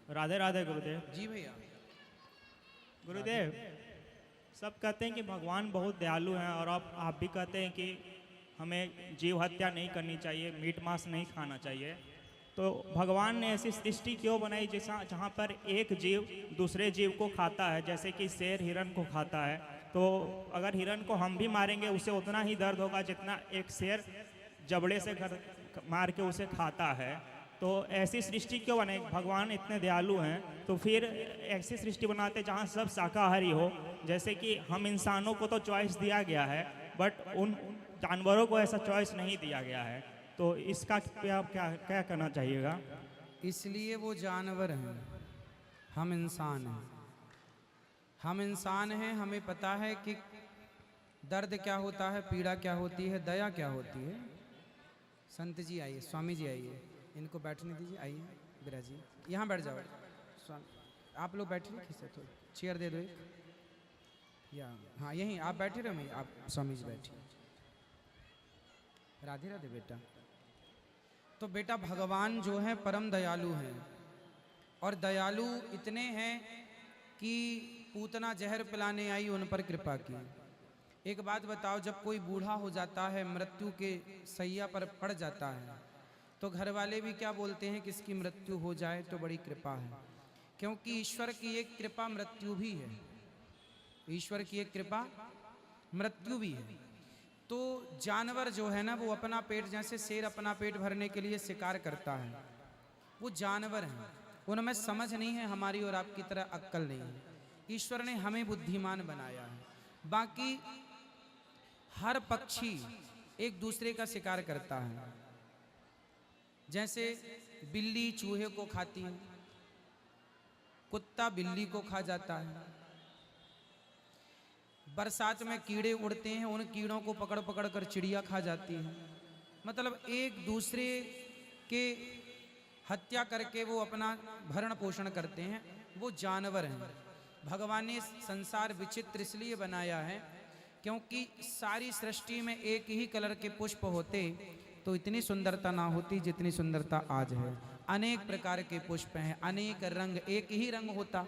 राधे राधे गुरुदेव। जी भैया। गुरुदेव, सब कहते हैं कि भगवान बहुत दयालु हैं और आप भी कहते हैं कि हमें जीव हत्या नहीं करनी चाहिए, मीट मांस नहीं खाना चाहिए। तो भगवान ने ऐसी सृष्टि क्यों बनाई जैसा जहाँ पर एक जीव दूसरे जीव को खाता है, जैसे कि शेर हिरन को खाता है। तो अगर हिरन को हम भी मारेंगे उसे उतना ही दर्द होगा जितना एक शेर जबड़े से मार के उसे खाता है। तो ऐसी सृष्टि क्यों बनाई? भगवान इतने दयालु हैं तो फिर ऐसी सृष्टि बनाते जहाँ सब शाकाहारी हो। जैसे कि हम इंसानों को तो चॉइस दिया गया है, बट उन जानवरों को ऐसा चॉइस नहीं दिया गया है। तो इसका क्या क्या क्या करना चाहिएगा? इसलिए वो जानवर हैं, हम इंसान हैं। हम इंसान हैं, हमें पता है कि दर्द क्या होता है, पीड़ा क्या होती है, दया क्या होती है। संत जी आइए, स्वामी जी आइए, इनको बैठने दीजिए। आइए बिराज जी, यहाँ बैठ जाओ। स्वामी आप लोग बैठिए, खींचे तो चेयर दे दो एक। या हाँ यहीं आप बैठे रहो, मैं आप स्वामी जी बैठिए। राधे राधे बेटा। तो बेटा भगवान जो है परम दयालु हैं, और दयालु इतने हैं कि पूतना जहर पिलाने आई उन पर कृपा की। एक बात बताओ, जब कोई बूढ़ा हो जाता है, मृत्यु के सैया पर पड़ जाता है, तो घर वाले भी क्या बोलते हैं कि इसकी मृत्यु हो जाए तो बड़ी कृपा है। क्योंकि ईश्वर की एक कृपा मृत्यु भी है, ईश्वर की एक कृपा मृत्यु भी है। तो जानवर जो है ना, वो अपना पेट, जैसे शेर अपना पेट भरने के लिए शिकार करता है, वो जानवर हैं, उनमें समझ नहीं है, हमारी और आपकी तरह अक्ल नहीं है। ईश्वर ने हमें बुद्धिमान बनाया है। बाकी हर पक्षी एक दूसरे का शिकार करता है। जैसे बिल्ली चूहे को खाती है, कुत्ता बिल्ली को खा जाता है। बरसात में कीड़े उड़ते हैं, उन कीड़ों को पकड़ पकड़ कर चिड़िया खा जाती है। मतलब एक दूसरे के हत्या करके वो अपना भरण पोषण करते हैं, वो जानवर हैं। भगवान ने संसार विचित्र इसलिए बनाया है क्योंकि सारी सृष्टि में एक ही कलर के पुष्प होते तो इतनी सुंदरता ना होती जितनी सुंदरता आज है। अनेक प्रकार के पुष्प हैं, अनेक रंग, एक ही रंग होता,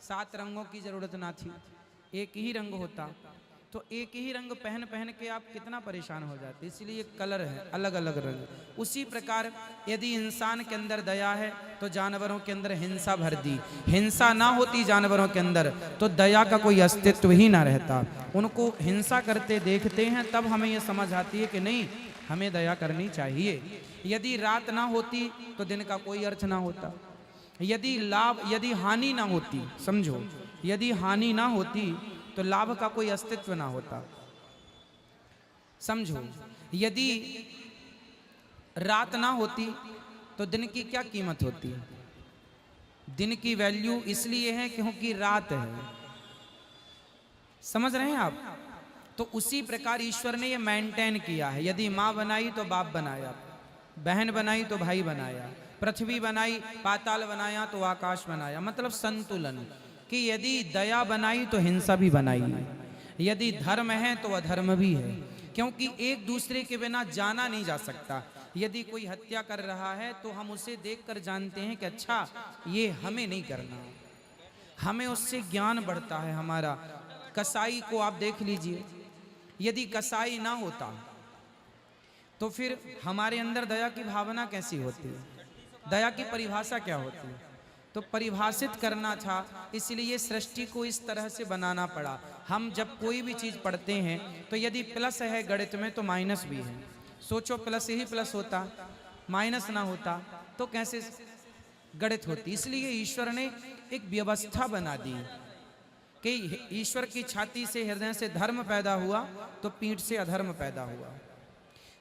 7 रंगों की जरूरत ना थी, एक ही रंग होता। तो एक ही रंग पहन पहन के आप कितना परेशान हो जाते, इसलिए कलर है, अलग अलग रंग। उसी प्रकार यदि इंसान के अंदर दया है तो जानवरों के अंदर हिंसा भर दी। हिंसा ना होती जानवरों के अंदर तो दया का कोई अस्तित्व ही ना रहता। उनको हिंसा करते देखते हैं तब हमें ये समझ आती है कि नहीं, हमें दया करनी चाहिए। यदि रात ना होती तो दिन का कोई अर्थ ना होता। यदि हानि ना होती, समझो, यदि हानि ना होती तो लाभ का कोई अस्तित्व ना होता। समझो, यदि रात ना होती तो दिन की क्या कीमत होती। दिन की वैल्यू इसलिए है क्योंकि रात है। समझ रहे हैं आप? तो उसी प्रकार ईश्वर ने ये मेंटेन किया है। यदि माँ बनाई तो बाप बनाया, बहन बनाई तो भाई बनाया, पृथ्वी बनाई, पाताल बनाया तो आकाश बनाया। मतलब संतुलन, कि यदि दया बनाई तो हिंसा भी बनाई, यदि धर्म है तो अधर्म भी है। क्योंकि एक दूसरे के बिना जाना नहीं जा सकता। यदि कोई हत्या कर रहा है तो हम उसे देखकर जानते हैं कि अच्छा ये हमें नहीं करना, हमें उससे ज्ञान बढ़ता है हमारा। कसाई को आप देख लीजिए, यदि कसाई ना होता तो फिर हमारे अंदर दया की भावना कैसी होती है, दया की परिभाषा क्या होती है। तो परिभाषित करना था, इसलिए सृष्टि को इस तरह से बनाना पड़ा। हम जब कोई भी चीज पढ़ते हैं तो यदि प्लस है गणित में तो माइनस भी है। सोचो, प्लस ही प्लस होता, माइनस ना होता तो कैसे गणित होती। इसलिए ईश्वर ने एक व्यवस्था बना दी कि ईश्वर की छाती से, हृदय से धर्म पैदा हुआ तो पीठ से अधर्म पैदा हुआ।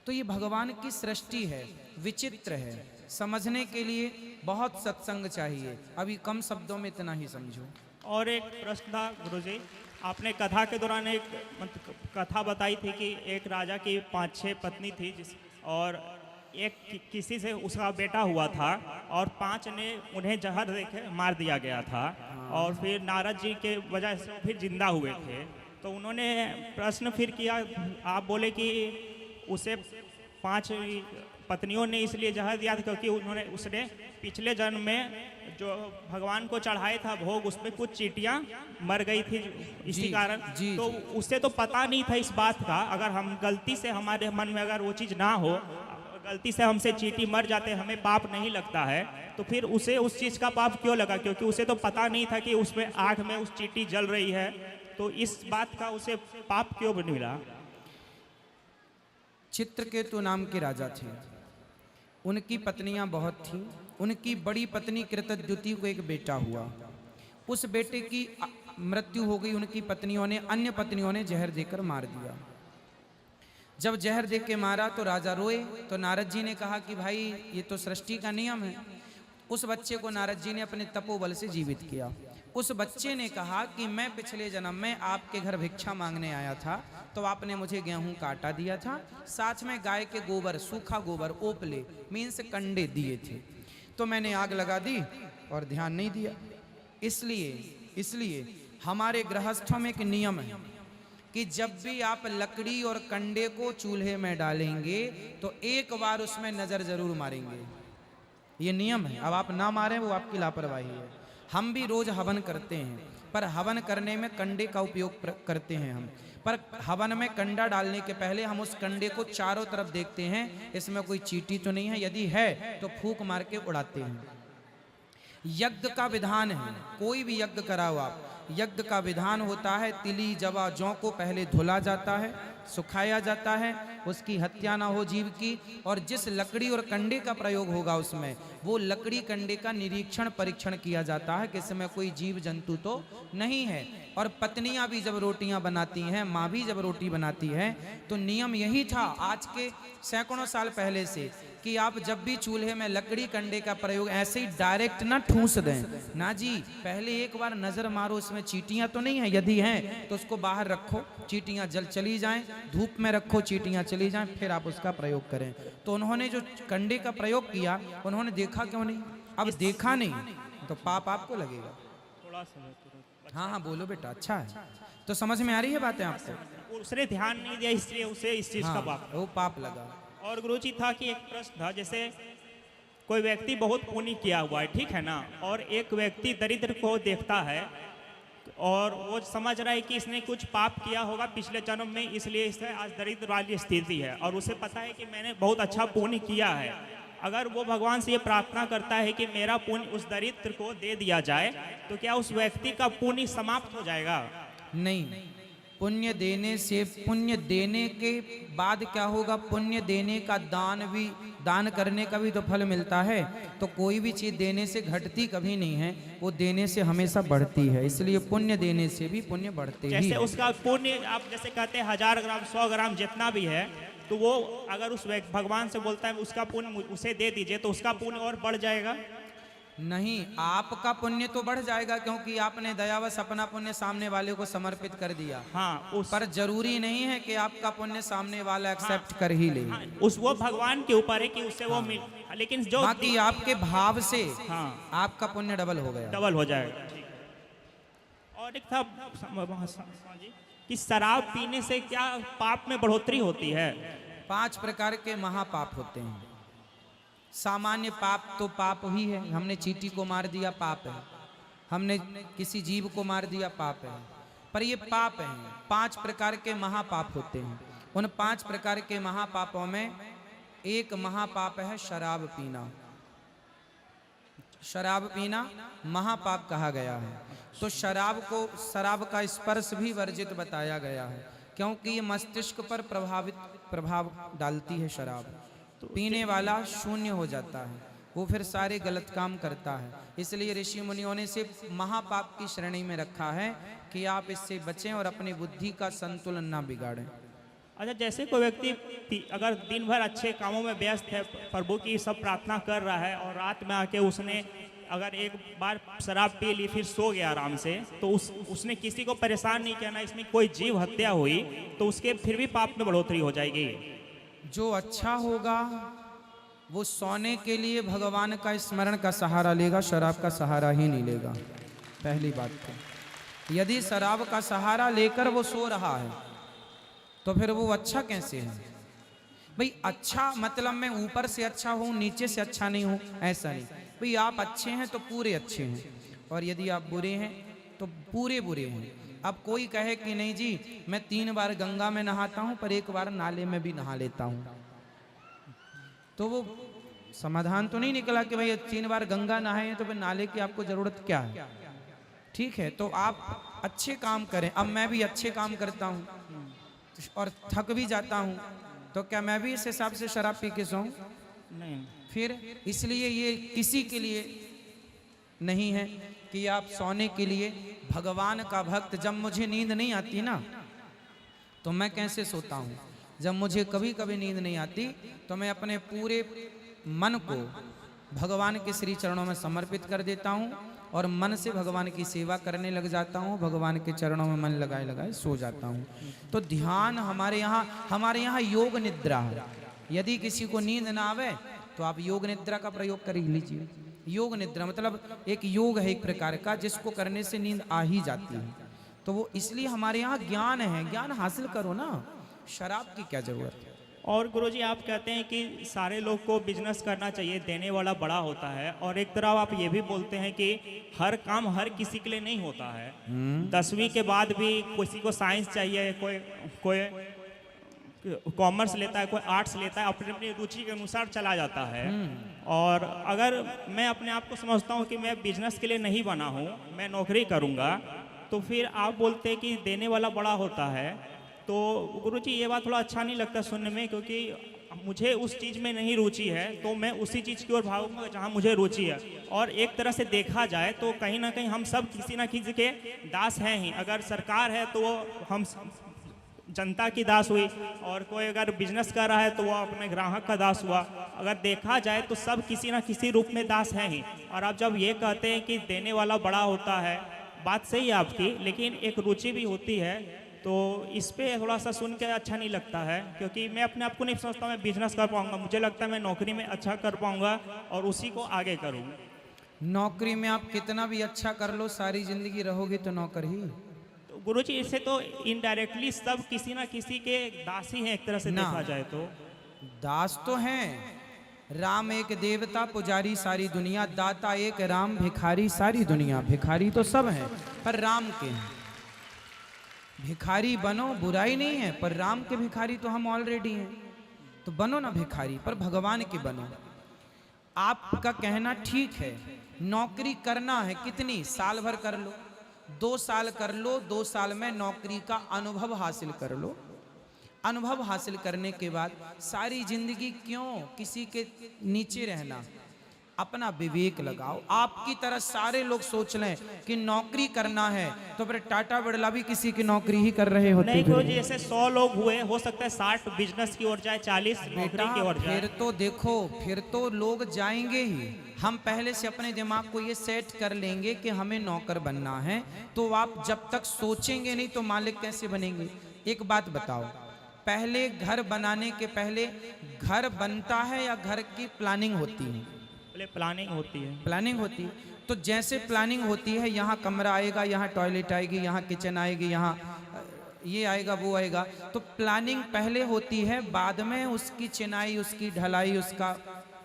तो ये भगवान की सृष्टि है, विचित्र है। समझने के लिए बहुत सत्संग चाहिए। अभी कम शब्दों में इतना ही समझो। और एक प्रश्न था गुरुजी, आपने कथा के दौरान एक कथा बताई थी कि एक राजा की 5-6 पत्नी थी और एक किसी से उसका बेटा हुआ था और 5 ने उन्हें जहर देके मार दिया गया था। और फिर नारद जी के वजह से फिर जिंदा हुए थे। तो उन्होंने प्रश्न फिर किया, आप बोले कि उसे 5 पत्नियों ने इसलिए जहर दिया था क्योंकि उसने पिछले जन्म में जो भगवान को चढ़ाया था भोग, उसमें कुछ चींटियां मर गई थी इसी जी, कारण। जी, तो जी। उसे तो पता नहीं था इस बात का। अगर हम गलती से हमारे मन में अगर वो चीज़ ना हो, गलती से हमसे चींटी मर जाते, हमें पाप नहीं लगता है, तो फिर उसे उस चीज़ का पाप क्यों लगा? क्योंकि उसे तो पता नहीं था कि उसमें आग में उस चींटी जल रही है, तो इस बात का उसे पाप क्यों मिला? चित्रकेतु नाम के राजा थे, उनकी पत्नियां बहुत थीं। उनकी बड़ी पत्नी कृतद्युति को एक बेटा हुआ। उस बेटे की मृत्यु हो गई। उनकी पत्नियों ने, अन्य पत्नियों ने जहर देकर मार दिया। जब जहर दे के मारा तो राजा रोए। तो नारद जी ने कहा कि भाई ये तो सृष्टि का नियम है। उस बच्चे को नारद जी ने अपने तपोबल से जीवित किया। उस बच्चे ने कहा कि मैं पिछले जन्म में आपके घर भिक्षा मांगने आया था, तो आपने मुझे गेहूं का आटा दिया था, साथ में गाय के गोबर, सूखा गोबर, ओपले मीन्स कंडे दिए थे, तो मैंने आग लगा दी और ध्यान नहीं दिया। इसलिए हमारे गृहस्थों में एक नियम है कि जब भी आप लकड़ी और कंडे को चूल्हे में डालेंगे तो एक बार उसमें नजर जरूर मारेंगे। ये नियम है। अब आप ना मारें वो आपकी लापरवाही है। हम भी रोज हवन करते हैं, पर हवन करने में कंडे का उपयोग करते हैं हम। पर हवन में कंडा डालने के पहले हम उस कंडे को चारों तरफ देखते हैं, इसमें कोई चींटी तो नहीं है, यदि है तो फूंक मार के उड़ाते हैं। यज्ञ का विधान है, कोई भी यज्ञ कराओ आप, यज्ञ का विधान होता है तिली जवा जौ को पहले धुला जाता है, सुखाया जाता है, उसकी हत्या ना हो जीव की, और जिस लकड़ी और कंडे का प्रयोग होगा उसमें वो लकड़ी कंडे का निरीक्षण परीक्षण किया जाता है कि इसमें कोई जीव जंतु तो नहीं है। और पत्नियां भी जब रोटियां बनाती हैं, माँ भी जब रोटी बनाती है, तो नियम यही था आज के सैकड़ों साल पहले से कि आप जब भी चूल्हे में लकड़ी कंडे का प्रयोग ऐसे ही डायरेक्ट ना ठूंस दें ना जी, पहले एक बार नजर मारो उसमें चींटियां तो नहीं है, यदि हैं तो उसको बाहर रखो, चींटियां जल चली जाएं, धूप में रखो, चींटियां चली जाएं, फिर आप उसका प्रयोग करें। तो उन्होंने जो कंडे का प्रयोग किया, उन्होंने देखा क्यों नहीं? अब देखा नहीं तो पाप आपको लगेगा। थोड़ा सा हाँ हाँ बोलो बेटा, अच्छा है। तो समझ में आ रही है बातें आपको? उसने ध्यान नहीं दिया, इसलिए उसे इस चीज का हाँ, पाप। वो पाप लगा। और गुरुजी था कि एक प्रश्न था, जैसे कोई व्यक्ति बहुत पुण्य किया हुआ है, ठीक है ना, और एक व्यक्ति दरिद्र को देखता है और वो समझ रहा है कि इसने कुछ पाप किया होगा पिछले जन्म में, इसलिए इसे आज दरिद्र वाली स्थिति है, और उसे पता है कि मैंने बहुत अच्छा पुण्य किया है। अगर वो भगवान से ये प्रार्थना करता है कि मेरा पुण्य उस दरिद्र को दे दिया जाए, तो क्या उस व्यक्ति का पुण्य समाप्त हो जाएगा? नहीं, पुण्य देने से, पुण्य देने के बाद क्या होगा? पुण्य देने का दान करने का भी तो फल मिलता है। तो कोई भी चीज देने से घटती कभी नहीं है, वो देने से हमेशा बढ़ती है। इसलिए पुण्य देने से भी पुण्य बढ़ते ही जैसे है। उसका पुण्य आप जैसे कहते हैं 1000 ग्राम 100 ग्राम जितना भी है, तो वो अगर उस भगवान से बोलता है उसका पुण्य उसे दे दीजिए, तो उसका पुण्य और बढ़ जाएगा? नहीं, आपका पुण्य तो बढ़ जाएगा क्योंकि आपने दयावश अपना पुण्य सामने वाले को समर्पित कर दिया। हाँ, पर जरूरी नहीं है कि आपका पुण्य सामने वाला एक्सेप्ट कर ही ले। हाँ, वो भगवान के ऊपर है कि उससे वो मिल, लेकिन जो बाकी आपके भाव से हाँ आपका पुण्य डबल हो गया। डबल हो जाएगा। और एक था कि शराब पीने से क्या पाप में बढ़ोतरी होती है? 5 प्रकार के महापाप होते हैं। सामान्य पाप तो पाप ही है, हमने चींटी को मार दिया पाप है, हमने किसी जीव को मार दिया पाप है, पर ये पाप है। 5 प्रकार के महापाप होते हैं। उन 5 प्रकार के महापापों में एक महापाप है शराब पीना। शराब पीना महापाप कहा गया है। तो शराब का स्पर्श भी वर्जित बताया गया है, क्योंकि ये मस्तिष्क पर प्रभाव डालती है शराब। पीने वाला शून्य हो जाता है, वो फिर सारे गलत काम करता है। इसलिए ऋषि मुनियों ने इसे महापाप की श्रेणी में रखा है कि आप इससे बचें और अपनी बुद्धि का संतुलन ना बिगाड़ें। अच्छा, जैसे कोई व्यक्ति अगर दिन भर अच्छे कामों में व्यस्त है, प्रभु की सब प्रार्थना कर रहा है, और रात में आके उसने अगर एक बार शराब पी ली फिर सो गया आराम से, तो उसने किसी को परेशान नहीं किया, ना इसमें कोई जीव हत्या हुई, तो उसके फिर भी पाप में बढ़ोतरी हो जाएगी। जो अच्छा होगा वो सोने के लिए भगवान का स्मरण का सहारा लेगा, शराब का सहारा ही नहीं लेगा। पहली बात तो यदि शराब का सहारा लेकर वो सो रहा है तो फिर वो अच्छा कैसे है? भाई अच्छा मतलब मैं ऊपर से अच्छा हूँ नीचे से अच्छा नहीं हूँ, ऐसा नहीं। भाई आप अच्छे हैं तो पूरे अच्छे हैं, और यदि आप बुरे हैं तो पूरे बुरे हैं। अब कोई कहे कि नहीं जी मैं 3 बार गंगा में नहाता हूँ पर 1 बार नाले में भी नहा लेता हूँ, तो वो समाधान तो नहीं निकला कि भाई 3 बार गंगा नहाए हैं तो फिर नाले की आपको जरूरत क्या है। ठीक है, तो आप अच्छे काम करें। अब मैं भी अच्छे काम करता हूँ और थक भी जाता हूँ, तो क्या मैं भी इस हिसाब से शराब पी के सोऊं? नहीं। फिर इसलिए ये किसी के लिए नहीं है कि आप सोने के लिए। भगवान का भक्त, जब मुझे नींद नहीं आती ना तो मैं कैसे सोता हूँ, जब मुझे कभी कभी नींद नहीं आती तो मैं अपने पूरे मन को भगवान के श्री चरणों में समर्पित कर देता हूँ और मन से भगवान की सेवा करने लग जाता हूँ, भगवान के चरणों में मन लगाए लगाए सो जाता हूँ। तो ध्यान हमारे यहाँ योग निद्रा है। यदि किसी को नींद ना आवे तो आप योग निद्रा का प्रयोग कर लीजिए। योग निद्रा मतलब एक योग है एक प्रकार का, जिसको करने से नींद आ ही जाती है। तो वो इसलिए हमारे यहाँ ज्ञान है, ज्ञान हासिल करो ना, शराब की क्या जरूरत है। और गुरुजी आप कहते हैं कि सारे लोग को बिजनेस करना चाहिए, देने वाला बड़ा होता है, और एक तरफ आप ये भी बोलते हैं कि हर काम हर किसी के लिए नहीं होता है। 10वीं के बाद भी किसी को साइंस चाहिए, कोई कॉमर्स लेता है, कोई आर्ट्स लेता है, अपनी अपनी रुचि के अनुसार चला जाता है। और अगर मैं अपने आप को समझता हूँ कि मैं बिजनेस के लिए नहीं बना हूँ, मैं नौकरी करूँगा, तो फिर आप बोलते हैं कि देने वाला बड़ा होता है। तो गुरुजी ये बात थोड़ा अच्छा नहीं लगता सुनने में, क्योंकि मुझे उस चीज़ में नहीं रुचि है, तो मैं उसी चीज़ की ओर भागूंगा जहाँ मुझे रुचि है। और एक तरह से देखा जाए तो कहीं ना कहीं हम सब किसी ना किसी के दास हैं ही। अगर सरकार है तो वो हम जनता की दास हुई, और कोई अगर बिजनेस कर रहा है तो वो अपने ग्राहक का दास हुआ। अगर देखा जाए तो सब किसी ना किसी रूप में दास हैं ही। और आप जब ये कहते हैं कि देने वाला बड़ा होता है, बात सही है आपकी, लेकिन एक रुचि भी होती है। तो इस पे थोड़ा सा सुन के अच्छा नहीं लगता है, क्योंकि मैं अपने आप को नहीं समझता मैं बिजनेस कर पाऊंगा। मुझे लगता है मैं नौकरी में अच्छा कर पाऊंगा और उसी को आगे करूँ। नौकरी में आप कितना भी अच्छा कर लो, सारी जिंदगी रहोगे तो नौकर ही। तो गुरुजी इससे तो इनडायरेक्टली सब किसी ना किसी के दास ही हैं एक तरह से ना। देखा जाए तो। दास तो हैं। राम एक देवता पुजारी सारी दुनिया, दाता एक राम भिखारी सारी दुनिया। भिखारी तो सब हैं पर राम के हैं। भिखारी बनो, बुराई नहीं है, पर राम के भिखारी तो हम ऑलरेडी हैं, तो बनो ना भिखारी, पर भगवान के बनो। आपका कहना ठीक है, नौकरी करना है, कितनी साल भर कर लो, 2 साल कर लो, 2 साल में नौकरी का अनुभव हासिल कर लो। अनुभव हासिल करने के बाद सारी जिंदगी क्यों किसी के नीचे रहना, अपना विवेक लगाओ। आपकी तरह सारे लोग सोच लें कि नौकरी करना है तो फिर टाटा बिरला भी किसी की नौकरी ही कर रहे होते। नहीं गुरुजी, जैसे 100 लोग हुए, हो सकता है 60 बिजनेस की ओर जाए, 40 नौकरी की ओर जाए। फिर तो देखो, फिर तो लोग जाएंगे ही। हम पहले से अपने दिमाग को ये सेट कर लेंगे कि हमें नौकर बनना है, तो आप जब तक सोचेंगे नहीं तो मालिक कैसे बनेंगे। एक बात बताओ, पहले घर बनाने के पहले घर बनता है या घर की प्लानिंग होती है? पहले प्लानिंग होती है। प्लानिंग होती है। तो जैसे प्लानिंग होती है, यहाँ कमरा आएगा, यहाँ टॉयलेट आएगी, यहाँ किचन आएगी, यहाँ ये आएगा, वो आएगा, तो प्लानिंग पहले होती है, बाद में उसकी चिनाई, उसकी ढलाई, उसका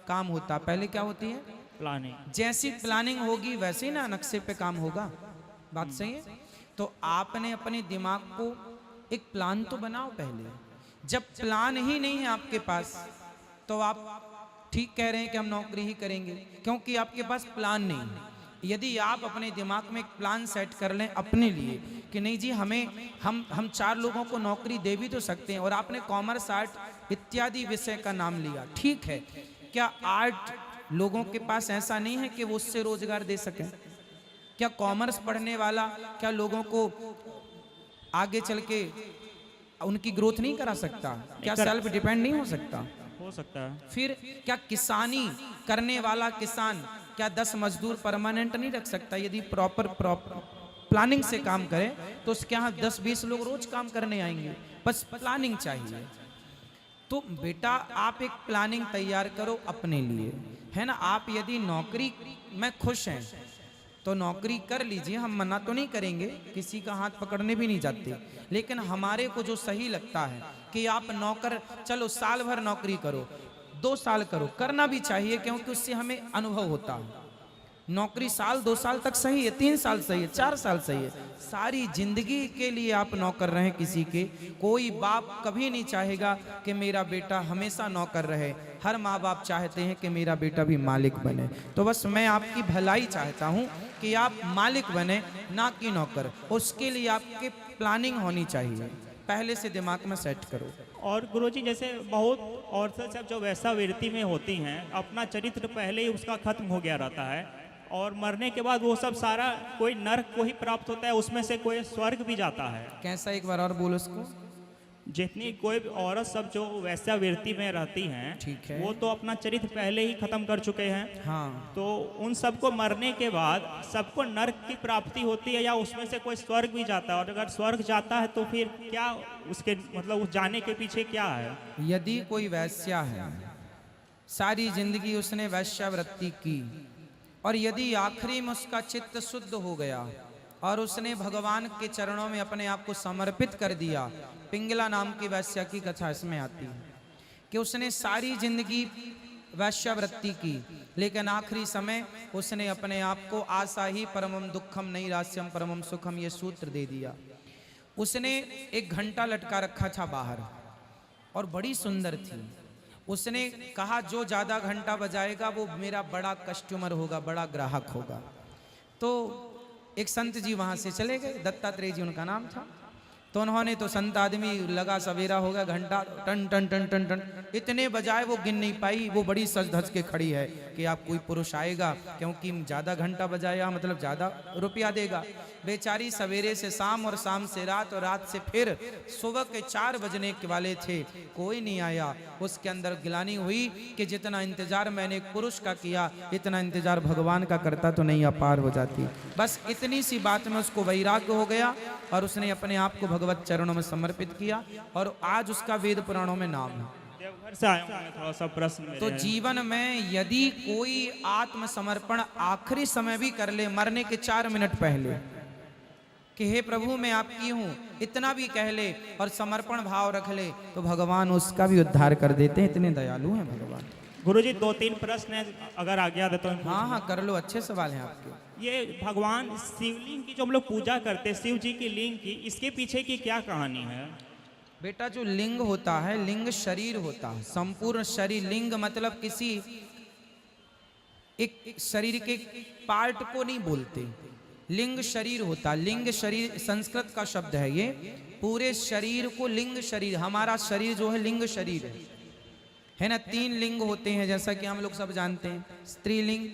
काम होता। पहले क्या होती है? प्लानिंग। जैसी प्लानिंग होगी वैसे ही ना नक्शे पे काम होगा। बात सही है। तो आपने अपने दिमाग को एक प्लान तो बनाओ पहले। जब प्लान ही नहीं है आपके पास तो आप ठीक कह रहे हैं कि हम नौकरी ही करेंगे, क्योंकि आपके पास प्लान नहीं है। यदि आप अपने दिमाग में एक प्लान सेट कर लें अपने लिए कि नहीं जी हम 4 लोगों को नौकरी दे भी तो सकते हैं, और आपने कॉमर्स, आर्ट इत्यादि विषय का नाम लिया, ठीक है, क्या आर्ट लोगों के पास ऐसा नहीं है कि वो उससे रोजगार दे सकें? क्या कॉमर्स पढ़ने वाला क्या लोगों को आगे चल के उनकी ग्रोथ नहीं करा सकता? क्या सेल्फ डिपेंड नहीं हो सकता? हो सकता है। फिर क्या किसानी करने वाला किसान क्या 10 मजदूर परमानेंट नहीं रख सकता? यदि प्रॉपर प्लानिंग से काम करे तो उसके यहाँ 10-20 लोग रोज काम करने आएंगे। बस प्लानिंग चाहिए। तो बेटा आप एक प्लानिंग तैयार करो अपने लिए, है ना। आप यदि नौकरी में खुश हैं तो नौकरी कर लीजिए, हम मना तो नहीं करेंगे, किसी का हाथ पकड़ने भी नहीं जाते, लेकिन हमारे को जो सही लगता है कि आप नौकर, चलो साल भर नौकरी करो, 2 साल करो, करना भी चाहिए, क्योंकि उससे हमें अनुभव होता है। नौकरी साल 2 साल तक सही है, 3 साल सही है, 4 साल सही है, सारी जिंदगी के लिए आप नौकर रहें किसी के। कोई बाप कभी नहीं चाहेगा कि मेरा बेटा हमेशा नौकर रहे, हर माँ बाप चाहते हैं कि मेरा बेटा भी मालिक बने। तो बस मैं आपकी भलाई चाहता हूँ कि आप मालिक बने, ना कि नौकर। उसके लिए आपके प्लानिंग होनी चाहिए, पहले से दिमाग में सेट करो। और गुरुजी जैसे बहुत औरतें सब जो वैश्यावृत्ति में होती हैं, अपना चरित्र पहले ही उसका खत्म हो गया रहता है, और मरने के बाद वो सब सारा कोई नर्क को ही प्राप्त होता है, उसमें से कोई स्वर्ग भी जाता है। कैसा, एक बार और बोलो उसको। जितनी कोई औरत सब जो वैश्यावृत्ति में रहती हैं, ठीक है। वो तो अपना चरित्र पहले ही खत्म कर चुके हैं। हाँ, तो उन सबको मरने के बाद सबको नर्क की प्राप्ति होती है, या उसमें से कोई स्वर्ग भी जाता है? और अगर स्वर्ग जाता है तो फिर क्या उसके मतलब उस जाने के पीछे क्या है? यदि कोई वैश्या है, सारी जिंदगी उसने वैश्यावृत्ति की, और यदि आखिरी में उसका चित्त शुद्ध हो गया और उसने भगवान के चरणों में अपने आप को समर्पित कर दिया, पिंगला नाम की वैश्या की कथा इसमें आती है कि उसने सारी जिंदगी वैश्यावृत्ति की, लेकिन आखिरी समय उसने अपने आप को आशा ही परमम दुखम नैरास्यम परमम सुखम ये सूत्र दे दिया। उसने एक घंटा लटका रखा था बाहर और बड़ी सुंदर थी। उसने कहा जो ज्यादा घंटा बजाएगा वो मेरा बड़ा कस्टमर होगा, बड़ा ग्राहक होगा। तो एक संत जी वहां से चले गए, दत्तात्रेय जी उनका नाम था। तो उन्होंने तो संत आदमी, लगा सवेरा हो गया, घंटा टन टन टन टन टन इतने बजाए वो गिन नहीं पाई। वो बड़ी सज धज के खड़ी है कि आप कोई पुरुष आएगा, क्योंकि ज्यादा घंटा बजाया मतलब ज्यादा रुपया देगा। बेचारी सवेरे से शाम और शाम से रात और रात से फिर सुबह के 4 बजने के वाले थे, कोई नहीं आया। उसके अंदर गिलानी हुई कि जितना इंतजार मैंने एक पुरुष का किया, इतना इंतजार भगवान का करता तो नहीं अपार हो जाती। बस इतनी सी बात में उसको वैराग्य हो गया और उसने अपने आप को भगवत चरणों में समर्पित किया, और आज उसका वेद पुराणों में नाम है। देवघर से आया हूं मैं, थोड़ा सा प्रश्न मेरे तो हैं। जीवन में यदि कोई आत्मसमर्पण आखिरी समय भी कर ले, मरने के 4 मिनट पहले, कि हे प्रभु मैं आपकी हूं, इतना भी कह ले और समर्पण भाव रख ले, तो भगवान उसका भी उद्धार कर देते हैं। इतने दयालु हैं भगवान। गुरुजी 2-3 प्रश्न है, अगर आज्ञा दे तो मैं हाँ हाँ कर लो, अच्छे सवाल हैं आपके। ये भगवान शिवलिंग की जो हम लोग पूजा करते हैं, शिव जी की लिंग की, इसके पीछे की क्या कहानी है? बेटा जो लिंग होता है, लिंग शरीर होता है, संपूर्ण शरीर। लिंग मतलब किसी एक शरीर के पार्ट को नहीं बोलते, लिंग शरीर होता। लिंग शरीर संस्कृत का शब्द है, ये पूरे शरीर को लिंग शरीर, हमारा शरीर जो है लिंग शरीर है ना। 3 लिंग होते हैं जैसा कि हम लोग सब जानते हैं, स्त्रीलिंग,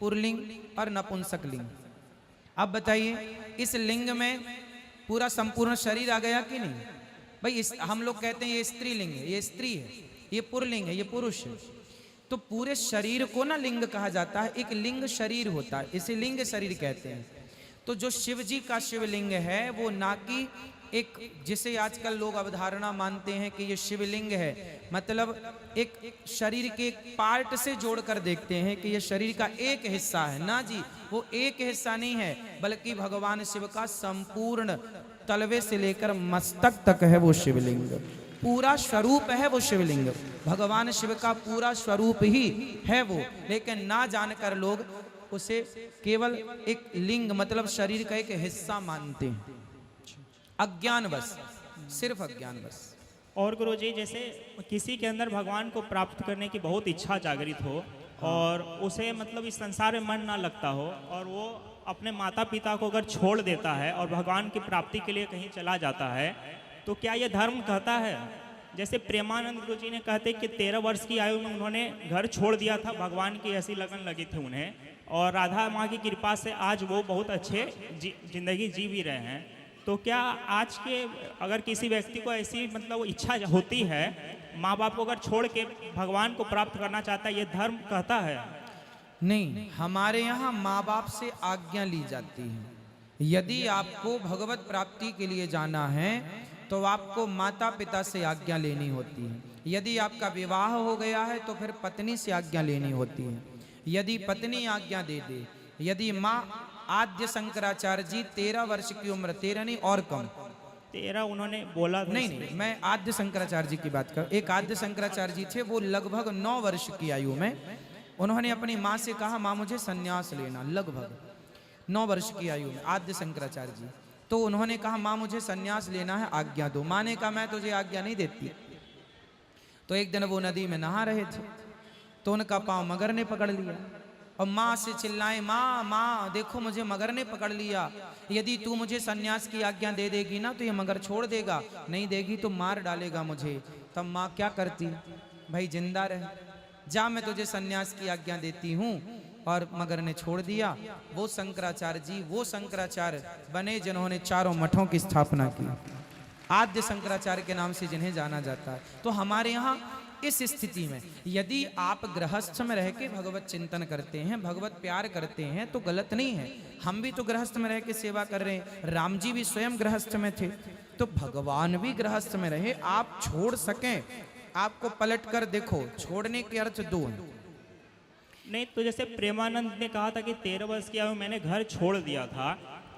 पुरलिंग और नपुंसक लिंग। अब बताइए इस लिंग में पूरा संपूर्ण शरीर आ गया कि नहीं? भाई हम लोग कहते हैं ये स्त्रीलिंग है, ये स्त्री है, ये पुरलिंग है, ये पुरुष है। तो पूरे शरीर को ना लिंग कहा जाता है, एक लिंग शरीर होता है, इसे लिंग शरीर कहते हैं। तो जो शिव जी का शिवलिंग है वो ना कि एक, जिसे आजकल लोग अवधारणा मानते हैं कि ये शिवलिंग है, मतलब एक शरीर के एक पार्ट से जोड़कर देखते हैं कि ये शरीर का एक हिस्सा है। ना जी, वो एक हिस्सा नहीं है, बल्कि भगवान शिव का संपूर्ण तलवे से लेकर मस्तक तक है वो शिवलिंग, पूरा स्वरूप है वो शिवलिंग। भगवान शिव का पूरा स्वरूप ही है वो, लेकिन ना जानकर लोग उसे केवल एक लिंग मतलब शरीर का एक हिस्सा मानते हैं, अज्ञानवश, सिर्फ अज्ञानवश। और गुरुजी जैसे किसी के अंदर भगवान को प्राप्त करने की बहुत इच्छा जागृत हो, और उसे मतलब इस संसार में मन ना लगता हो, और वो अपने माता पिता को अगर छोड़ देता है और भगवान की प्राप्ति के लिए कहीं चला जाता है, तो क्या ये धर्म कहता है? जैसे प्रेमानंद गुरु जी ने कहते कि 13 वर्ष की आयु में उन्होंने घर छोड़ दिया था, भगवान की ऐसी लगन लगी थी उन्हें, और राधा माँ की कृपा से आज वो बहुत अच्छे जिंदगी जी भी रहे हैं। तो क्या आज के अगर किसी व्यक्ति को ऐसी मतलब इच्छा होती है, माँ बाप को अगर छोड़ के भगवान को प्राप्त करना चाहता है, ये धर्म कहता है? नहीं, हमारे यहाँ माँ बाप से आज्ञा ली जाती है। यदि आपको भगवत प्राप्ति के लिए जाना है तो आपको माता पिता से आज्ञा लेनी होती है। यदि आपका विवाह हो गया है तो फिर पत्नी से आज्ञा लेनी होती है। यदि पत्नी आज्ञा दे दे, यदि माँ आद्य शंकराचार्य जी 13 वर्ष की उम्र, 13 नहीं और कम, 13 उन्होंने बोला था। नहीं नहीं, मैं आद्य शंकराचार्य जी की बात कर, एक आद्य शंकराचार्य जी थे, वो लगभग 9 वर्ष की आयु में उन्होंने अपनी माँ से कहा, माँ मुझे सन्यास लेना, लगभग 9 वर्ष की आयु में आद्य शंकराचार्य जी। तो उन्होंने कहा, माँ मुझे सन्यास लेना है, आज्ञा दो। माँ ने कहा, मैं तुझे आज्ञा नहीं देती। तो एक दिन वो नदी में नहा रहे थे, तो उनका पाँव मगर ने पकड़ लिया और माँ से चिल्लाए, माँ माँ देखो मुझे मगर ने पकड़ लिया, यदि तू मुझे सन्यास की आज्ञा दे देगी ना तो ये मगर छोड़ देगा, नहीं देगी तो मार डालेगा मुझे। तब माँ क्या करती, भाई जिंदा रहे, जा मैं तुझे सन्यास की आज्ञा देती हूँ। और मगर ने छोड़ दिया। वो शंकराचार्य जी वो शंकराचार्य बने जिन्होंने चारों मठों की स्थापना की, आद्य शंकराचार्य के नाम से जिन्हें जाना जाता है। तो हमारे यहाँ इस स्थिति में यदि आप गृहस्थ में रह के भगवत चिंतन करते हैं, भगवत प्यार करते हैं तो गलत नहीं है। हम भी तो गृहस्थ में रह के सेवा कर रहे हैं, राम जी भी स्वयं गृहस्थ में थे, तो भगवान भी गृहस्थ में रहे। आप छोड़ सकें, आपको पलट कर देखो, छोड़ने के अर्थ दो हैं। नहीं तो जैसे प्रेमानंद ने कहा था कि 13 वर्ष की आयु में मैंने घर छोड़ दिया था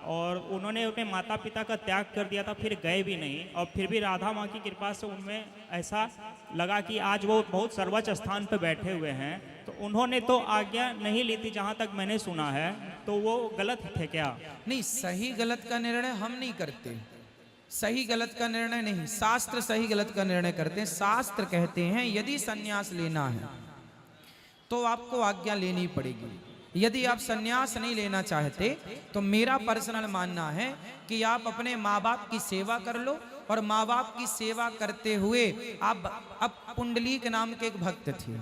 और उन्होंने अपने माता पिता का त्याग कर दिया था, फिर गए भी नहीं, और फिर भी राधा माँ की कृपा से उनमें ऐसा लगा कि आज वो बहुत सर्वोच्च स्थान पर बैठे हुए हैं। तो उन्होंने तो आज्ञा नहीं ली थी जहाँ तक मैंने सुना है, तो वो गलत थे क्या? नहीं, सही गलत का निर्णय हम नहीं करते, सही गलत का निर्णय नहीं, शास्त्र सही गलत का निर्णय करते हैं। शास्त्र कहते हैं यदि सन्यास लेना है तो आपको आज्ञा लेनी पड़ेगी। यदि आप सन्यास नहीं लेना चाहते तो मेरा पर्सनल मानना है कि आप अपने माँ बाप की सेवा कर लो, और माँ बाप की सेवा करते हुए आप, अब पुंडलीक नाम के एक भक्त थे,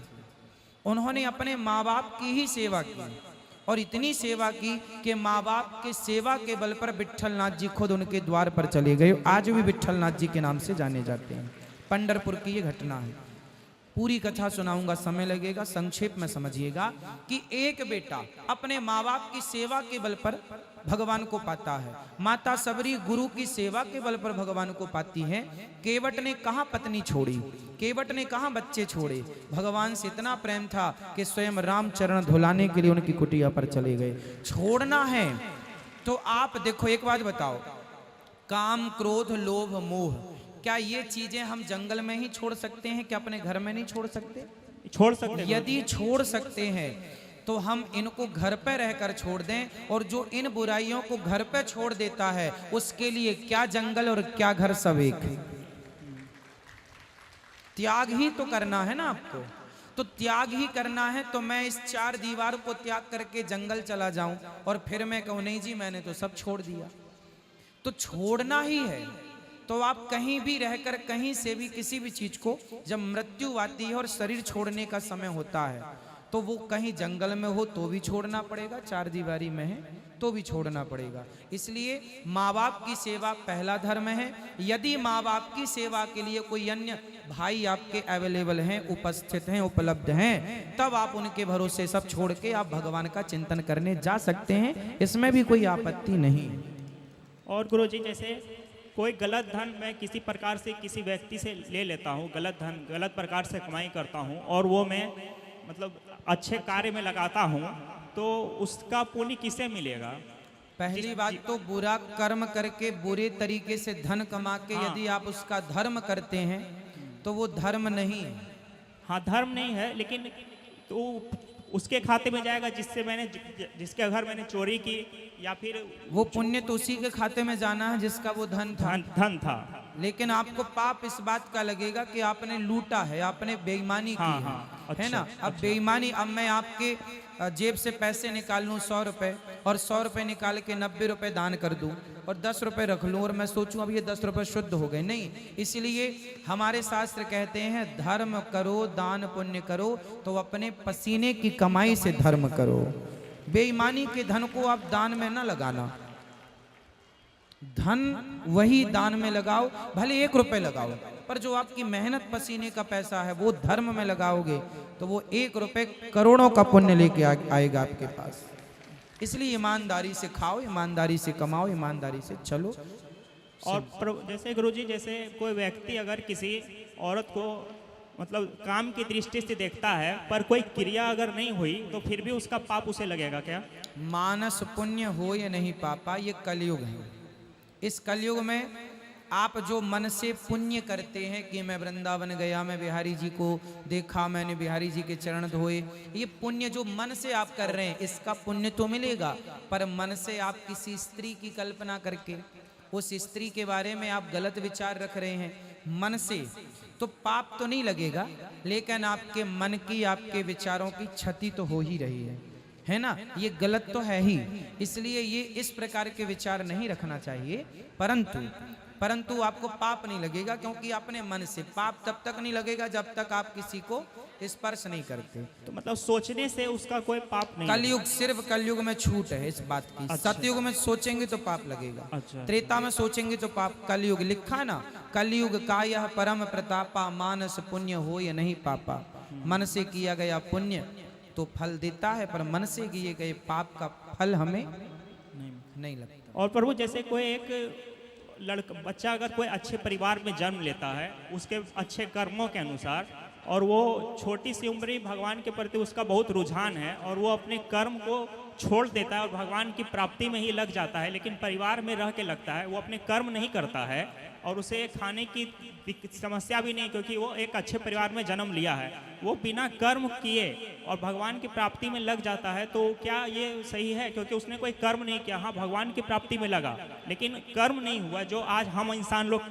उन्होंने अपने माँ बाप की ही सेवा की, और इतनी सेवा की कि माँ बाप के सेवा के बल पर विट्ठलनाथ जी खुद उनके द्वार पर चले गए। आज भी विट्ठलनाथ जी के नाम से जाने जाते हैं। पंढरपुर की ये घटना है, पूरी कथा सुनाऊंगा, समय लगेगा, संक्षेप में समझिएगा कि एक बेटा अपने माँ बाप की सेवा के बल पर भगवान को पाता है, माता सबरी गुरु की सेवा के बल पर भगवान को पाती है। केवट ने कहा पत्नी छोड़ी, केवट ने कहा बच्चे छोड़े, भगवान से इतना प्रेम था कि स्वयं राम चरण धुलाने के लिए उनकी कुटिया पर चले गए। छोड़ना है तो आप देखो, एक बात बताओ, काम क्रोध लोभ मोह, क्या ये चीजें हम जंगल में ही छोड़ सकते हैं? क्या अपने घर में नहीं छोड़ सकते? छोड़ सकते हैं। यदि छोड़ सकते हैं तो हम इनको घर पे रहकर छोड़ दें, और जो इन बुराइयों को घर पे छोड़ देता है उसके लिए क्या जंगल और क्या घर सब एक। त्याग ही तो करना है ना आपको, तो त्याग ही करना है। तो मैं इस 4 दीवार को त्याग करके जंगल चला जाऊं और फिर मैं कहूं नहीं जी मैंने तो सब छोड़ दिया, तो छोड़ना ही है। तो आप कहीं भी रहकर कहीं से भी किसी भी चीज को, जब मृत्यु आती है और शरीर छोड़ने का समय होता है, तो वो कहीं जंगल में हो तो भी छोड़ना पड़ेगा, 4 दीवारी में है तो भी छोड़ना पड़ेगा। इसलिए माँ बाप की सेवा पहला धर्म है। यदि माँ बाप की सेवा के लिए कोई अन्य भाई आपके अवेलेबल हैं, उपस्थित हैं, उपलब्ध हैं, तब आप उनके भरोसे सब छोड़ के आप भगवान का चिंतन करने जा सकते हैं, इसमें भी कोई आपत्ति नहीं। और गुरुजी जैसे कोई गलत धन मैं किसी प्रकार से किसी व्यक्ति से ले लेता हूँ, गलत धन गलत प्रकार से कमाई करता हूँ, और वो मैं मतलब अच्छे कार्य में लगाता हूँ, तो उसका पुण्य किसे मिलेगा? पहली बात तो बुरा कर्म करके बुरे तरीके से धन कमा के यदि आप उसका धर्म करते हैं तो वो धर्म नहीं है। हाँ, धर्म नहीं है, लेकिन तो उसके खाते में जाएगा जिससे मैंने जिसके घर मैंने चोरी की, या फिर वो पुण्य तो उसी के खाते में जाना है जिसका वो धन था। लेकिन आपको पाप इस बात का लगेगा कि आपने लूटा है, आपने बेईमानी की है, अच्छा, है ना। अब बेईमानी, अब मैं आपके जेब से पैसे निकाल लूँ 100 रुपए, और 100 रुपए निकाल के 90 रुपए दान कर दूं, और 10 रुपए रख लूँ, और मैं सोचूं अब ये 10 रुपए शुद्ध हो गए, नहीं। इसलिए हमारे शास्त्र कहते हैं धर्म करो, दान पुण्य करो, तो अपने पसीने की कमाई से धर्म करो। बेईमानी के धन को आप दान में ना लगाना, धन वही दान में लगाओ, भले 1 रुपए लगाओ, पर जो आपकी मेहनत पसीने का पैसा है वो धर्म में लगाओगे तो वो 1 रुपए करोड़ों का पुण्य लेके आएगा आपके पास। इसलिए ईमानदारी से खाओ, ईमानदारी से कमाओ, ईमानदारी से चलो। और जैसे गुरुजी, जैसे कोई व्यक्ति अगर किसी औरत को मतलब काम की दृष्टि से देखता है, पर कोई क्रिया अगर नहीं हुई तो फिर भी उसका पाप उसे लगेगा क्या? मानस पुण्य हो या नहीं पापा, ये कलयुग है। इस कलयुग में आप जो मन से पुण्य करते हैं कि मैं वृंदावन गया, मैं बिहारी जी को देखा, मैंने बिहारी जी के चरण धोए, ये पुण्य जो मन से आप कर रहे हैं इसका पुण्य तो मिलेगा, पर मन से आप किसी स्त्री की कल्पना करके उस स्त्री के बारे में आप गलत विचार रख रहे हैं मन से, तो पाप तो नहीं लगेगा, लेकिन आपके मन की, आपके विचारों की क्षति तो हो ही रही है ना। ये गलत तो है ही, इसलिए ये इस प्रकार के विचार नहीं रखना चाहिए। परंतु आपको पाप नहीं लगेगा, क्योंकि अपने मन से। पाप तब तक नहीं लगेगा जब तक आप किसी को स्पर्श नहीं करते। तो मतलब सोचने से उसका कोई पाप नहीं कलयुग, सिर्फ कलयुग में छूट है इस बात की। अच्छा। सतयुग में सोचेंगे तो पाप लगेगा, अच्छा। त्रेता में सोचेंगे तो पाप। कलयुग लिखा ना, कलयुग का यह परम प्रतापा, मानस पुण्य हो या नहीं पापा। मन से किया गया पुण्य तो फल देता है, पर मन से किए गए पाप का फल हमें नहीं लगता। और प्रभु जैसे कोई एक लड़का, बच्चा अगर कोई अच्छे परिवार में जन्म लेता है उसके अच्छे कर्मों के अनुसार, और वो छोटी सी उम्र ही भगवान के प्रति उसका बहुत रुझान है, और वो अपने कर्म को छोड़ देता है और भगवान की प्राप्ति में ही लग जाता है, लेकिन परिवार में रह के लगता है, वो अपने कर्म नहीं करता है और उसे खाने की समस्या भी नहीं, क्योंकि वो एक अच्छे परिवार में जन्म लिया है, वो बिना कर्म किए और भगवान की प्राप्ति में लग जाता है, तो क्या ये सही है? क्योंकि उसने कोई कर्म नहीं किया, हाँ भगवान की प्राप्ति में लगा, लेकिन कर्म नहीं हुआ। जो आज हम इंसान लोग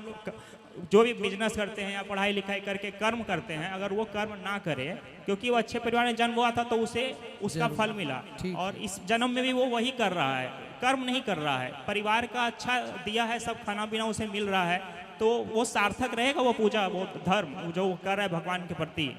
जो भी बिजनेस करते हैं या पढ़ाई लिखाई करके कर्म करते हैं, अगर वो कर्म ना करे, क्योंकि वो अच्छे परिवार में जन्म हुआ था तो उसे उसका फल मिला, और इस जन्म में भी वो वही कर रहा है, कर्म नहीं कर रहा है, परिवार का अच्छा दिया है, सब खाना पीना उसे मिल रहा है, तो वो सार्थक रहेगा वो पूजा, वो धर्म जो वो कर रहा है भगवान के प्रति।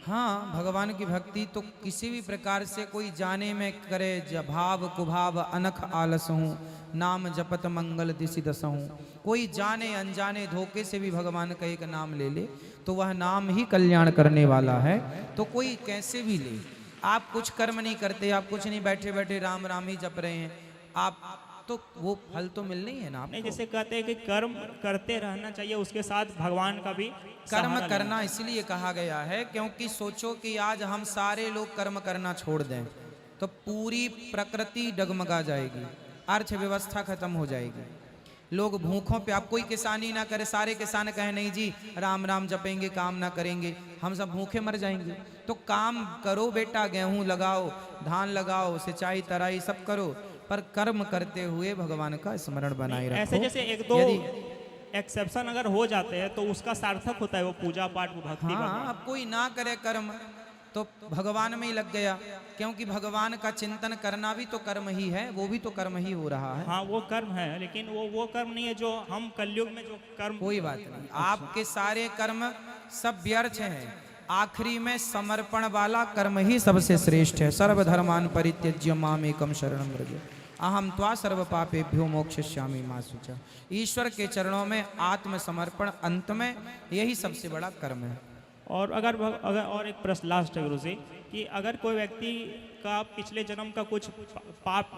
हाँ, भगवान की भक्ति तो किसी भी प्रकार से कोई जाने में करे, भाव कुभाव अनख आलस हूँ, नाम जपत मंगल दिशि दस हूँ। कोई जाने अनजाने धोखे से भी भगवान का एक नाम ले ले तो वह नाम ही कल्याण करने वाला है। तो कोई कैसे भी ले, आप कुछ कर्म नहीं करते, आप कुछ नहीं, बैठे बैठे राम राम ही जप रहे हैं आप, तो वो फल तो मिलना ही है ना आपको। नहीं, जैसे कहते हैं कि कर्म करते रहना चाहिए, उसके साथ भगवान का भी कर्म करना इसलिए कहा गया है क्योंकि सोचो कि आज हम सारे लोग कर्म करना छोड़ दें तो पूरी प्रकृति डगमगा जाएगी, अर्थव्यवस्था खत्म हो जाएगी, लोग भूखों पे। आप कोई किसानी ना करे, सारे किसान कहे नहीं जी राम राम जपेंगे, काम ना करेंगे, हम सब भूखे मर जाएंगे। तो काम करो बेटा, गेहूं लगाओ, धान लगाओ, सिंचाई तराई सब करो, पर कर्म करते हुए भगवान का स्मरण बनाए रखो। ऐसे जैसे एक दो एक्सेप्शन अगर हो जाते हैं तो उसका सार्थक होता है वो पूजा पाठ, वो भक्ति। हाँ, अब कोई ना करे कर्म तो भगवान में ही लग गया, क्योंकि भगवान का चिंतन करना भी तो कर्म ही है, वो भी तो कर्म ही हो रहा है। हाँ, वो कर्म है, लेकिन वो कर्म नहीं है जो हम कलयुग में जो कर्म। कोई बात नहीं, आपके सारे कर्म सब व्यर्थ हैं, आखिरी में समर्पण वाला कर्म ही सबसे श्रेष्ठ है। सर्वधर्मान परित्यज्य माम एकम शरणं व्रज अहम त्वा सर्व पापेभ्यो मोक्षयिष्यामि मा शुचा। ईश्वर के चरणों में आत्मसमर्पण अंत में यही सबसे बड़ा कर्म है। और अगर और एक प्रश्न लास्ट है गुरु जी, कि अगर कोई व्यक्ति का पिछले जन्म का कुछ पाप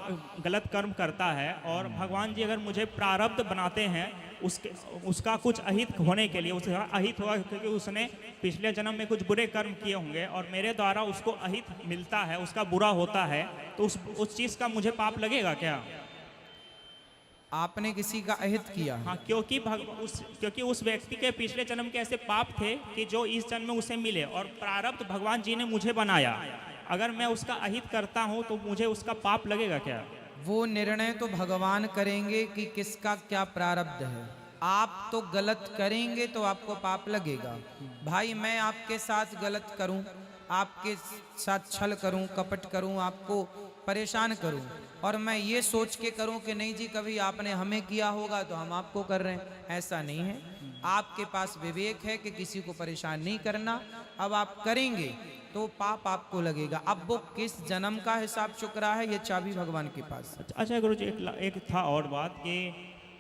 गलत कर्म करता है और भगवान जी अगर मुझे प्रारब्ध बनाते हैं उसका कुछ अहित होने के लिए, उसका अहित हुआ क्योंकि उसने पिछले जन्म में कुछ बुरे कर्म किए होंगे और मेरे द्वारा उसको अहित मिलता है, उसका बुरा होता है, तो उस चीज़ का मुझे पाप लगेगा क्या? आपने किसी का अहित किया? हाँ, क्योंकि उस व्यक्ति के पिछले जन्म के ऐसे पाप थे कि जो इस जन्म में उसे मिले, और प्रारब्ध भगवान जी ने मुझे बनाया, अगर मैं उसका अहित करता हूँ तो मुझे उसका पाप लगेगा क्या? वो निर्णय तो भगवान करेंगे कि किसका क्या प्रारब्ध है। आप तो गलत करेंगे तो आपको पाप लगेगा। भाई, मैं आपके साथ गलत करूं, आपके साथ छल करूं, कपट करूं, आपको परेशान करूं, और मैं ये सोच के करूं कि नहीं जी कभी आपने हमें किया होगा तो हम आपको कर रहे हैं, ऐसा नहीं है। आपके पास विवेक है कि किसी को परेशान नहीं करना, अब आप करेंगे तो पाप आपको लगेगा। अब वो किस जन्म का हिसाब चुक रहा है, ये चाबी भगवान के पास। अच्छा गुरु जी, एक था और बात कि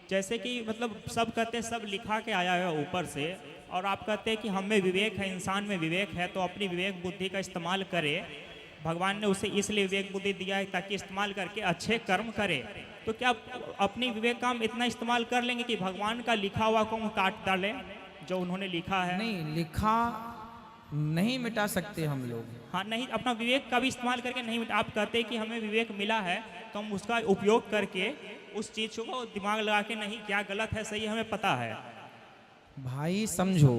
जैसे कि मतलब सब कहते हैं सब लिखा के आया है ऊपर से, और आप कहते हैं कि हम में विवेक है, इंसान में विवेक है, तो अपनी विवेक बुद्धि का इस्तेमाल करे। भगवान ने उसे इसलिए विवेक बुद्धि दिया है ताकि इस्तेमाल करके अच्छे कर्म करे। तो क्या अपनी विवेक का हम इतना इस्तेमाल कर लेंगे कि भगवान का लिखा हुआ को हम काट डालें जो उन्होंने लिखा है? नहीं, लिखा नहीं मिटा सकते हम लोग। हाँ नहीं, अपना विवेक का भी इस्तेमाल करके नहीं मिटा। आप कहते हैं कि हमें विवेक मिला है तो हम उसका उपयोग करके उस चीज़ को दिमाग लगा के नहीं क्या गलत है सही है हमें पता है। भाई समझो,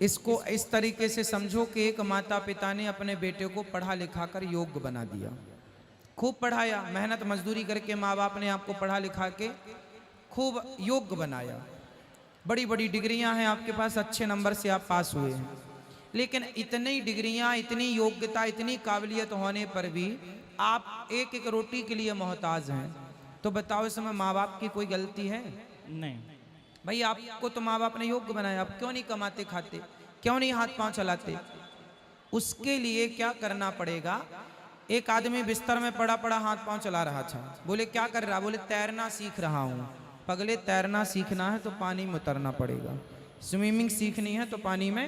इसको इस तरीके से समझो कि एक माता पिता ने अपने बेटे को पढ़ा लिखा कर योग्य बना दिया, खूब पढ़ाया, मेहनत मजदूरी करके माँ बाप ने आपको पढ़ा लिखा के खूब योग्य बनाया, बड़ी बड़ी डिग्रियां हैं आपके पास, अच्छे नंबर से आप पास हुए हैं, लेकिन इतनी डिग्रियां, इतनी योग्यता, इतनी काबिलियत होने पर भी आप एक एक रोटी के लिए मोहताज हैं, तो बताओ इसमें माँ बाप की कोई गलती है? नहीं भाई आपको तो माँ बाप ने योग्य बनाया, आप क्यों नहीं कमाते खाते, क्यों नहीं हाथ पांव चलाते? उसके लिए क्या करना पड़ेगा? एक आदमी बिस्तर में पड़ा पड़ा हाथ पांव चला रहा था, बोले क्या कर रहा? बोले तैरना सीख रहा हूँ। पगले तैरना सीखना है तो पानी में उतरना पड़ेगा, स्विमिंग सीखनी है तो पानी में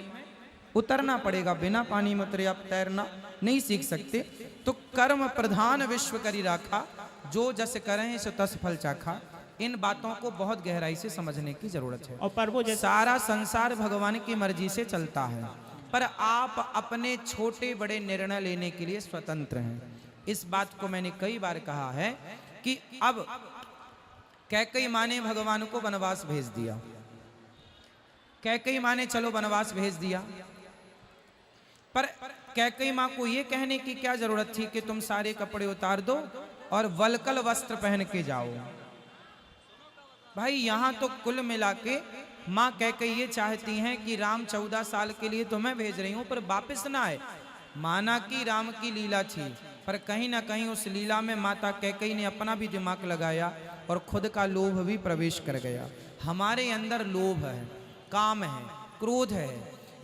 उतरना पड़ेगा, बिना पानी में उतरे आप तैरना नहीं सीख सकते। तो कर्म प्रधान विश्व करी राखा, जो जस करें सो तस फल चाखा। इन बातों को बहुत गहराई से समझने की जरूरत है। और प्रभु सारा संसार भगवान की मर्जी से चलता है, पर आप अपने छोटे बड़े निर्णय लेने के लिए स्वतंत्र हैं। इस बात को मैंने कई बार कहा है कि अब कैकेयी माँ ने भगवान को वनवास भेज दिया, कैकेयी माँ ने चलो वनवास भेज दिया, पर कैकेयी माँ को यह कहने की क्या जरूरत थी कि तुम सारे कपड़े उतार दो और वलकल वस्त्र पहन के जाओ? भाई यहां तो कुल मिला के माँ कैकेयी ये चाहती हैं कि राम 14 साल के लिए तो मैं भेज रही हूं पर वापस ना आए। माना कि राम की लीला थी, पर कहीं ना कहीं उस लीला में माता कैकेयी ने अपना भी दिमाग लगाया और खुद का लोभ भी प्रवेश कर गया। हमारे अंदर लोभ है, काम है, क्रोध है।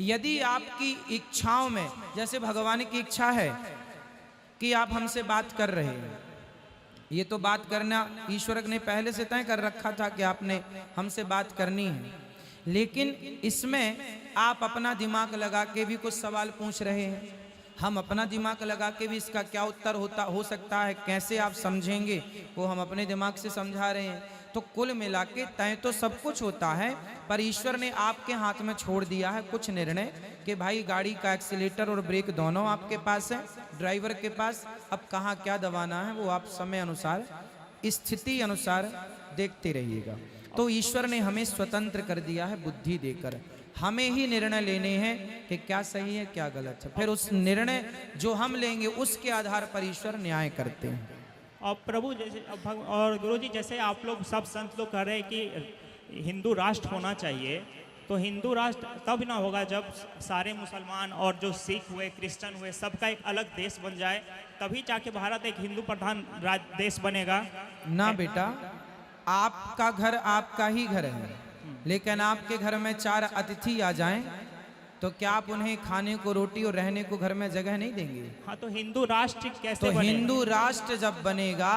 यदि आपकी इच्छाओं में, जैसे भगवान की इच्छा है कि आप हमसे बात कर रहे हैं, ये तो बात करना ईश्वर ने पहले से तय कर रखा था कि आपने हमसे बात करनी है, लेकिन इसमें आप अपना दिमाग लगा के भी कुछ सवाल पूछ रहे हैं। हम अपना दिमाग लगा के भी इसका क्या उत्तर हो सकता है, कैसे आप समझेंगे, वो हम अपने दिमाग से समझा रहे हैं। तो कुल मिला के तय तो सब कुछ होता है, पर ईश्वर ने आपके हाथ में छोड़ दिया है कुछ निर्णय कि भाई गाड़ी का एक्सीलेटर और ब्रेक दोनों आपके पास है, ड्राइवर के पास। अब कहाँ क्या दबाना है वो आप समय अनुसार, स्थिति अनुसार देखते रहिएगा। तो ईश्वर ने हमें स्वतंत्र कर दिया है बुद्धि देकर, हमें ही निर्णय लेने हैं कि क्या सही है क्या गलत है, फिर उस निर्णय जो हम लेंगे उसके आधार पर ईश्वर न्याय करते हैं। और प्रभु जैसे और गुरु जी जैसे आप लोग सब संत लोग कह रहे हैं कि हिंदू राष्ट्र होना चाहिए, तो हिंदू राष्ट्र तब ना होगा जब सारे मुसलमान और जो सिख हुए, क्रिश्चियन हुए, सबका एक अलग देश बन जाए, तभी जाके भारत एक हिंदू प्रधान देश बनेगा। ना बेटा, आपका घर आपका ही घर है, लेकिन आपके घर में 4 अतिथि आ जाएं तो क्या आप उन्हें खाने को, रोटी और रहने को घर में जगह नहीं देंगे? हाँ, तो हिंदू राष्ट्र कैसे तो बनेगा? हिंदू राष्ट्र जब बनेगा,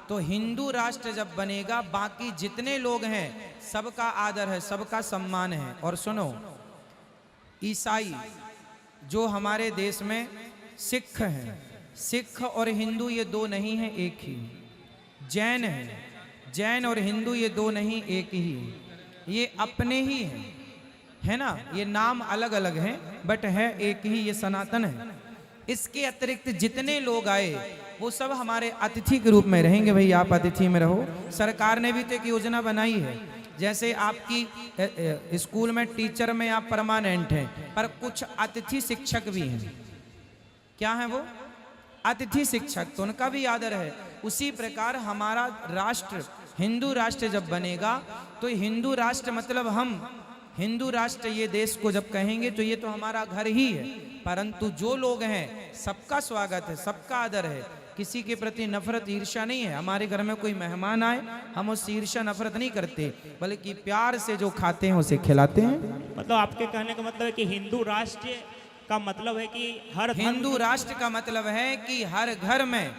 तो हिंदू राष्ट्र जब बनेगा, बाकी जितने लोग हैं सबका आदर है, सबका सम्मान है। और सुनो, ईसाई जो हमारे देश में सिख हैं, सिख और हिंदू ये दो नहीं है, एक ही। जैन है, जैन और हिंदू ये दो नहीं, एक ही। ये अपने ही हैं, है ना, ये नाम अलग अलग हैं बट है एक ही, ये सनातन है। इसके अतिरिक्त जितने लोग आए वो सब हमारे अतिथि के रूप में रहेंगे। भाई आप अतिथि में रहो। सरकार ने भी तो एक योजना बनाई है, जैसे आपकी स्कूल में टीचर में आप परमानेंट हैं, पर कुछ अतिथि शिक्षक भी हैं। क्या है वो? अतिथि शिक्षक, तो उनका भी आदर है। उसी प्रकार हमारा राष्ट्र, हिंदू राष्ट्र जब बनेगा, तो हिंदू राष्ट्र मतलब हम हिंदू राष्ट्र ये देश को जब कहेंगे तो ये तो हमारा घर ही है, परंतु जो लोग हैं सबका स्वागत है, सबका आदर है, किसी के प्रति नफरत ईर्ष्या नहीं है। हमारे घर में कोई मेहमान आए, हम उससे ईर्ष्या नफरत नहीं करते, बल्कि प्यार से जो खाते हैं उसे खिलाते हैं। मतलब आपके कहने का मतलब है कि हिंदू राष्ट्र का मतलब है कि हर हिंदू राष्ट्र का मतलब है कि हर घर में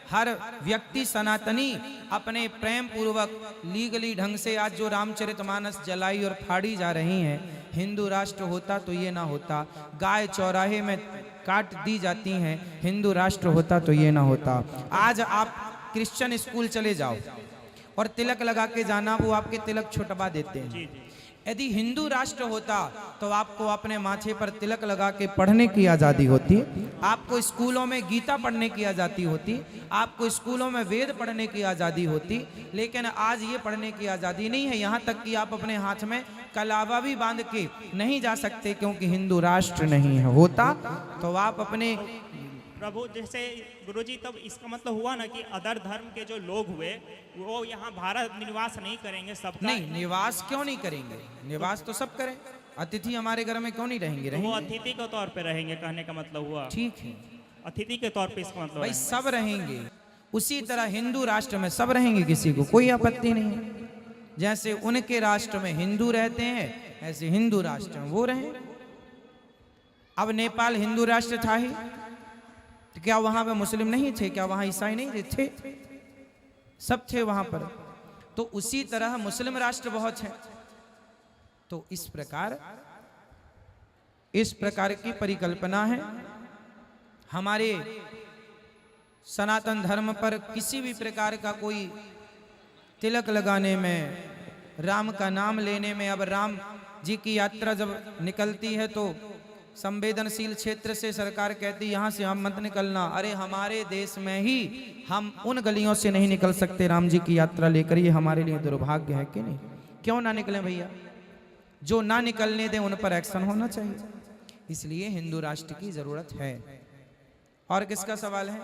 हर व्यक्ति सनातनी अपने प्रेम पूर्वक लीगली ढंग से, आज जो रामचरितमानस जलाई और फाड़ी जा रही हैं, हिंदू राष्ट्र होता तो ये ना होता। गाय चौराहे में काट दी जाती हैं, हिंदू राष्ट्र होता तो ये ना होता। आज आप क्रिश्चियन स्कूल चले जाओ और तिलक लगा के जाना, वो आपके तिलक छुटवा देते हैं। यदि हिंदू राष्ट्र होता तो आपको अपने माथे पर तिलक लगा के पढ़ने की आज़ादी होती, आपको स्कूलों में गीता पढ़ने की आज़ादी होती, आपको स्कूलों में वेद पढ़ने की आज़ादी होती। लेकिन आज ये पढ़ने की आज़ादी नहीं है। यहाँ तक कि आप अपने हाथ में कलावा भी बांध के नहीं जा सकते, क्योंकि हिंदू राष्ट्र नहीं है। होता तो आप अपने प्रभु जैसे गुरुजी, तब इसका मतलब हुआ ना कि अदर धर्म के जो लोग हुए वो यहाँ भारत निवास नहीं करेंगे, सबका नहीं, निवास क्यों नहीं करेंगे? निवास तो सब करें। अतिथि हमारे घर में क्यों नहीं रहेंगे? तो वो रहेंगे। अतिथि के तौर पे रहेंगे, कहने का मतलब हुआ ठीक है अतिथि के तौर पे, इसका मतलब भाई, रहेंगे। सब रहेंगे। उसी तरह हिंदू राष्ट्र में सब रहेंगे, किसी को कोई आपत्ति नहीं है। जैसे उनके राष्ट्र में हिंदू रहते हैं, ऐसे हिंदू राष्ट्र में वो रहे। अब नेपाल हिंदू राष्ट्र था ही, तो क्या वहां पे मुस्लिम नहीं थे? क्या वहां ईसाई नहीं थे? सब थे वहां पर। तो उसी तरह मुस्लिम राष्ट्र बहुत है। तो इस प्रकार की परिकल्पना है। हमारे सनातन धर्म पर किसी भी प्रकार का कोई तिलक लगाने में, राम का नाम लेने में, अब राम जी की यात्रा जब निकलती है तो संवेदनशील क्षेत्र से सरकार कहती यहाँ से हम मत निकलना। अरे हमारे देश में ही हम उन गलियों से नहीं निकल सकते राम जी की यात्रा लेकर, ये हमारे लिए दुर्भाग्य है कि नहीं? क्यों ना निकले भैया? जो ना निकलने दें उन पर एक्शन होना चाहिए। इसलिए हिंदू राष्ट्र की जरूरत है। और किसका सवाल है?